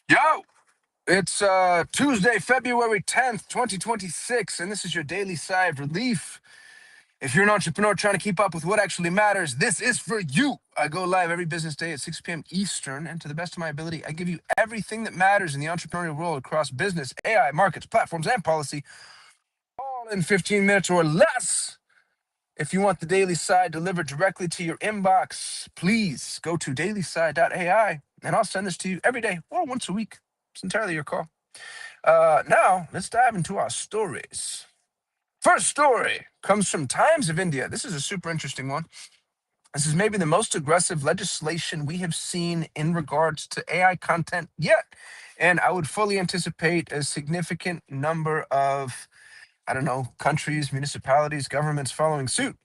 Yo, it's Tuesday, February 10th, 2026, and this is your Daily Sigh of Relief. If you're an entrepreneur trying to keep up with what actually matters, this is for you. I go live every business day at 6 p.m. Eastern, and to the best of my ability, I give you everything that matters in the entrepreneurial world across business, AI, markets, platforms, and policy, all in 15 minutes or less. If you want the Daily Sigh delivered directly to your inbox, please go to dailysigh.ai, and I'll send this to you every day or once a week. It's entirely your call. Now, let's dive into our stories. First story comes from Times of India. This is a super interesting one. This is maybe the most aggressive legislation we have seen in regards to AI content yet. And I would fully anticipate a significant number of, I don't know, countries, municipalities, governments following suit.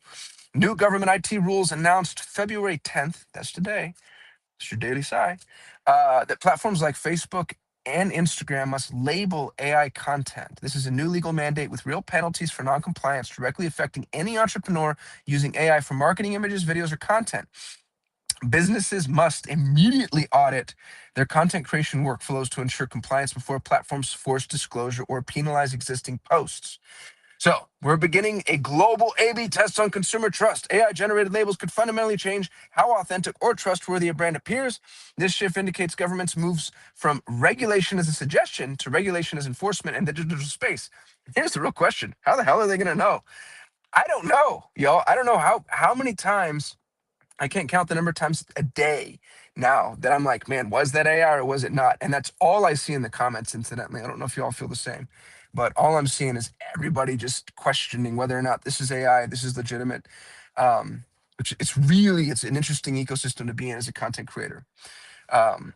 New government IT rules announced February 10th, that's today, it's your Daily Sigh, that platforms like Facebook and Instagram must label AI content. This is a new legal mandate with real penalties for noncompliance, directly affecting any entrepreneur using AI for marketing images, videos, or content. Businesses must immediately audit their content creation workflows to ensure compliance before platforms force disclosure or penalize existing posts. So, we're beginning a global A/B test on consumer trust. AI-generated labels could fundamentally change how authentic or trustworthy a brand appears. This shift indicates governments moves from regulation as a suggestion to regulation as enforcement in the digital space. Here's the real question: how the hell are they going to know? I don't know, y'all. I don't know how many times. I can't count the number of times a day now that I'm like, man, was that AI or was it not? And that's all I see in the comments, incidentally. I don't know if you all feel the same, but all I'm seeing is everybody just questioning whether or not this is AI, this is legitimate. Which it's an interesting ecosystem to be in as a content creator.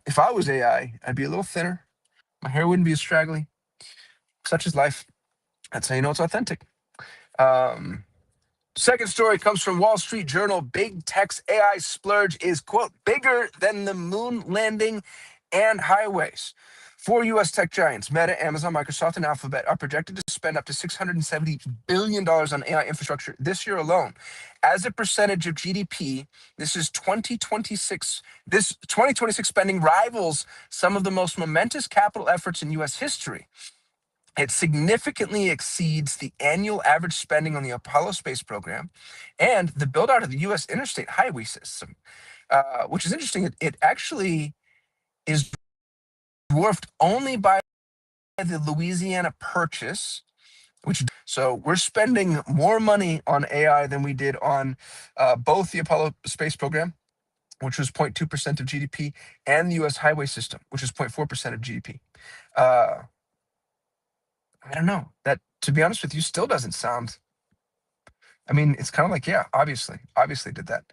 If I was AI, I'd be a little thinner. My hair wouldn't be as straggly. Such is life. That's how you know it's authentic. Um, Second story comes from Wall Street Journal. Big tech's AI splurge is, quote, bigger than the moon landing and highways. Four U.S. tech giants, Meta, Amazon, Microsoft, and Alphabet, are projected to spend up to $670 billion on AI infrastructure this year alone. As a percentage of GDP, this 2026 spending rivals some of the most momentous capital efforts in U.S. history. It significantly exceeds the annual average spending on the Apollo space program and the build out of the U.S. interstate highway system, which is interesting. It actually is dwarfed only by the Louisiana Purchase, so we're spending more money on AI than we did on both the Apollo space program, which was 0.2% of GDP, and the U.S. highway system, which is 0.4% of GDP. I don't know. That, to be honest with you, still doesn't sound. I mean, it's kind of like, yeah, obviously did that.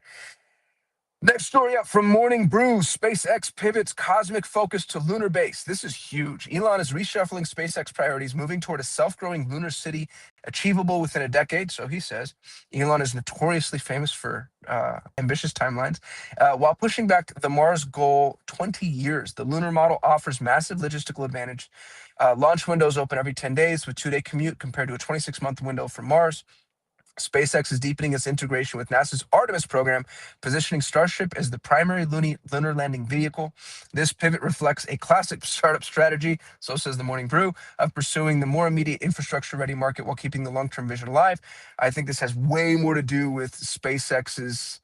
Next story up from Morning Brew. SpaceX pivots cosmic focus to lunar base. This is huge. Elon is reshuffling SpaceX priorities, moving toward a self-growing lunar city achievable within a decade, so he says. Elon is notoriously famous for ambitious timelines. While pushing back the Mars goal 20 years, the lunar model offers massive logistical advantage. Launch windows open every 10 days with 2-day commute compared to a 26-month window for Mars. SpaceX is deepening its integration with NASA's Artemis program, positioning Starship as the primary lunar landing vehicle. This pivot reflects a classic startup strategy, so says the Morning Brew, of pursuing the more immediate infrastructure-ready market while keeping the long-term vision alive. I think this has way more to do with SpaceX's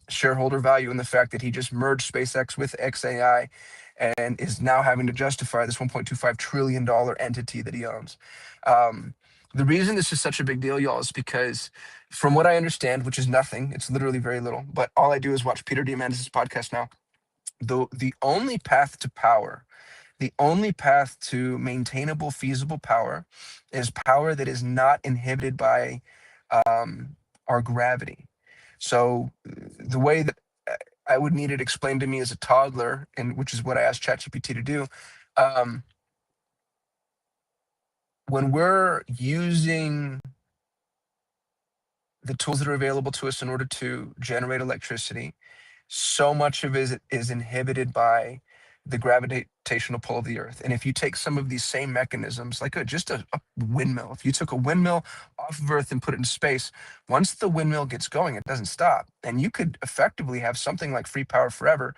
shareholder value and the fact that he just merged SpaceX with XAI and is now having to justify this $1.25 trillion entity that he owns. The reason this is such a big deal, y'all, is because from what I understand, which is nothing, it's literally very little, but all I do is watch Peter Diamandis' podcast now. The only path to power, the only path to maintainable, feasible power is power that is not inhibited by our gravity. So the way that I would need it explained to me as a toddler, and which is what I asked ChatGPT to do, when we're using the tools that are available to us in order to generate electricity, so much of it is inhibited by the gravitational pull of the earth. And if you take some of these same mechanisms, like just a windmill, if you took a windmill off of earth and put it in space, once the windmill gets going, it doesn't stop. And you could effectively have something like free power forever.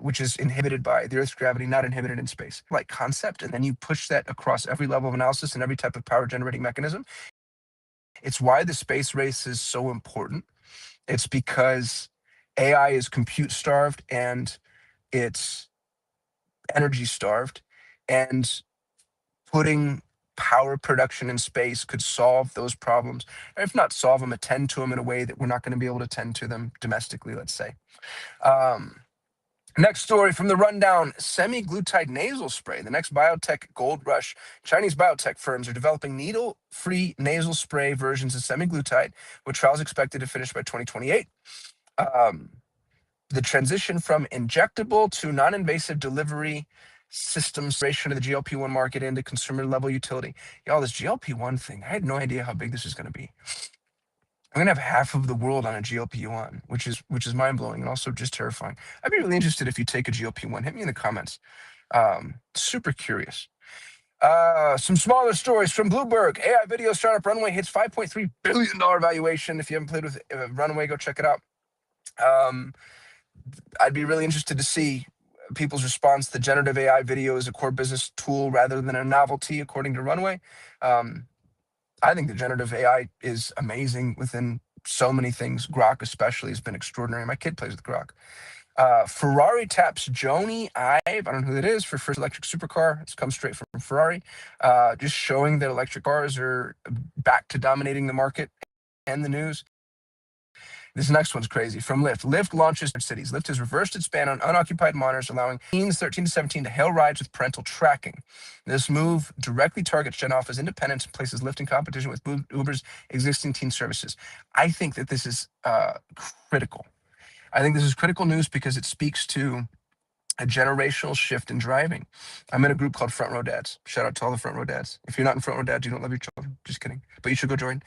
which is inhibited by the Earth's gravity, not inhibited in space. Like concept, and then you push that across every level of analysis and every type of power generating mechanism. It's why the space race is so important. It's because AI is compute starved and it's energy starved, and putting power production in space could solve those problems, or if not solve them, attend to them in a way that we're not going to be able to attend to them domestically, let's say. Um, Next story from the rundown: semi-glutide nasal spray. The next biotech gold rush. Chinese biotech firms are developing needle-free nasal spray versions of semi-glutide, with trials expected to finish by 2028. Um, the transition from injectable to non-invasive delivery systems, separation of the GLP-1 market into consumer level utility. Y'all, this GLP-1 thing, I had no idea how big this is going to be. I'm gonna have half of the world on a GLP-1, which is mind blowing and also just terrifying. I'd be really interested if you take a GLP-1. Hit me in the comments. Super curious. Some smaller stories from Bloomberg. AI video startup Runway hits $5.3 billion valuation. If you haven't played with Runway, go check it out. I'd be really interested to see people's response. The generative AI video is a core business tool rather than a novelty, according to Runway. I think the generative AI is amazing within so many things. Grok especially has been extraordinary. My kid plays with Grok. Ferrari taps Joni Ive, I don't know who that is, for first electric supercar. It's come straight from Ferrari, just showing that electric cars are back to dominating the market and the news. This next one's crazy. From Lyft. Lyft launches in cities. Lyft has reversed its ban on unoccupied monitors, allowing teens 13 to 17 to hail rides with parental tracking. This move directly targets Gen Alpha's independence and places Lyft in competition with Uber's existing teen services. I think that this is critical. I think this is critical news because it speaks to a generational shift in driving. I'm in a group called Front Row Dads. Shout out to all the Front Row Dads. If you're not in Front Row Dads, you don't love your children. Just kidding. But you should go join.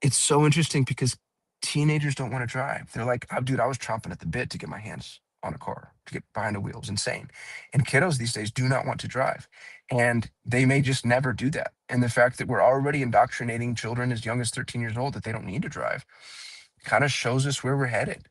It's so interesting because teenagers don't want to drive. They're like, oh, dude, I was chomping at the bit to get my hands on a car, to get behind a wheel. It's insane. And kiddos these days do not want to drive. And they may just never do that. And the fact that we're already indoctrinating children as young as 13 years old that they don't need to drive kind of shows us where we're headed.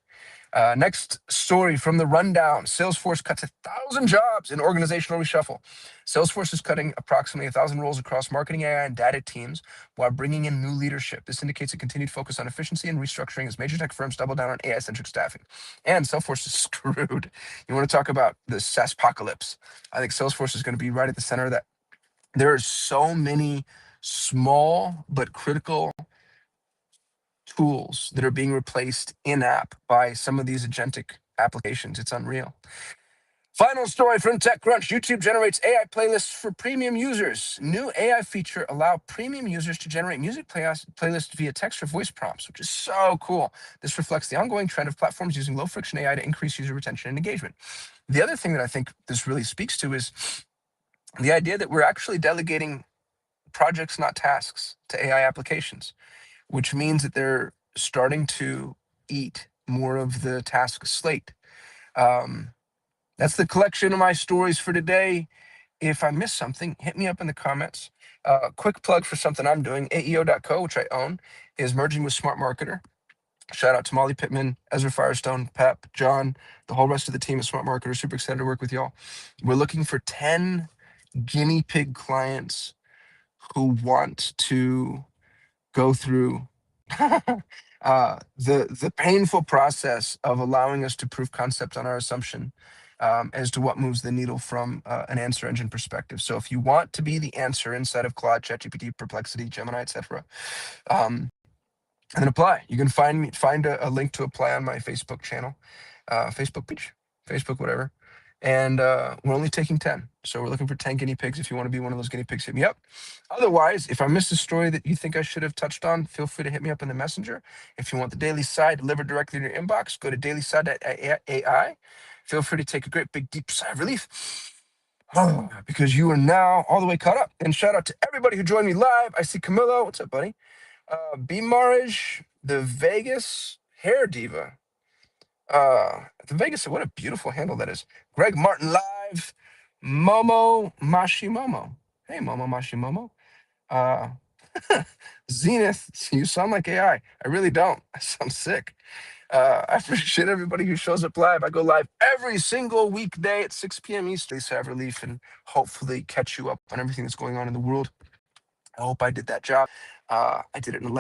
Next story from the rundown. Salesforce cuts 1,000 jobs in organizational reshuffle. Salesforce is cutting approximately 1,000 roles across marketing, AI, and data teams while bringing in new leadership. This indicates a continued focus on efficiency and restructuring as major tech firms double down on AI-centric staffing. And Salesforce is screwed. You want to talk about the SaaSpocalypse? I think Salesforce is going to be right at the center of that. There are so many small but critical tools that are being replaced in-app by some of these agentic applications. It's unreal. Final story from TechCrunch. YouTube generates AI playlists for premium users. New AI feature allow premium users to generate music playlists via text or voice prompts, which is so cool. This reflects the ongoing trend of platforms using low-friction AI to increase user retention and engagement. The other thing that I think this really speaks to is the idea that we're actually delegating projects, not tasks, to AI applications, which means that they're starting to eat more of the task slate. That's the collection of my stories for today. If I missed something, hit me up in the comments. Quick plug for something I'm doing. AEO.co, which I own, is merging with Smart Marketer. Shout out to Molly Pittman, Ezra Firestone, Pep, John, the whole rest of the team at Smart Marketer. Super excited to work with y'all. We're looking for 10 guinea pig clients who want to go through the painful process of allowing us to prove concept on our assumption as to what moves the needle from an answer engine perspective. So if you want to be the answer inside of Claude, ChatGPT, Perplexity, Gemini, etc., and then apply. You can find a link to apply on my Facebook channel, Facebook page, Facebook, whatever. And we're only taking 10. So we're looking for 10 guinea pigs. If you want to be one of those guinea pigs, hit me up. Otherwise, if I missed a story that you think I should have touched on, feel free to hit me up in the messenger. If you want the Daily Sigh delivered directly in your inbox, go to dailysigh.ai. Feel free to take a great big deep sigh of relief. Because you are now all the way caught up. And shout out to everybody who joined me live. I see Camilo. What's up, buddy? B Marriage, the Vegas Hair Diva. The Vegas, what a beautiful handle that is. Greg Martin live. Momo Mashimomo. Hey, Momo Mashimomo. Zenith, you sound like AI. I really don't. I sound sick. I appreciate everybody who shows up live. I go live every single weekday at 6 p.m. Eastern. Sigh of relief, and hopefully catch you up on everything that's going on in the world. I hope I did that job. I did it in 11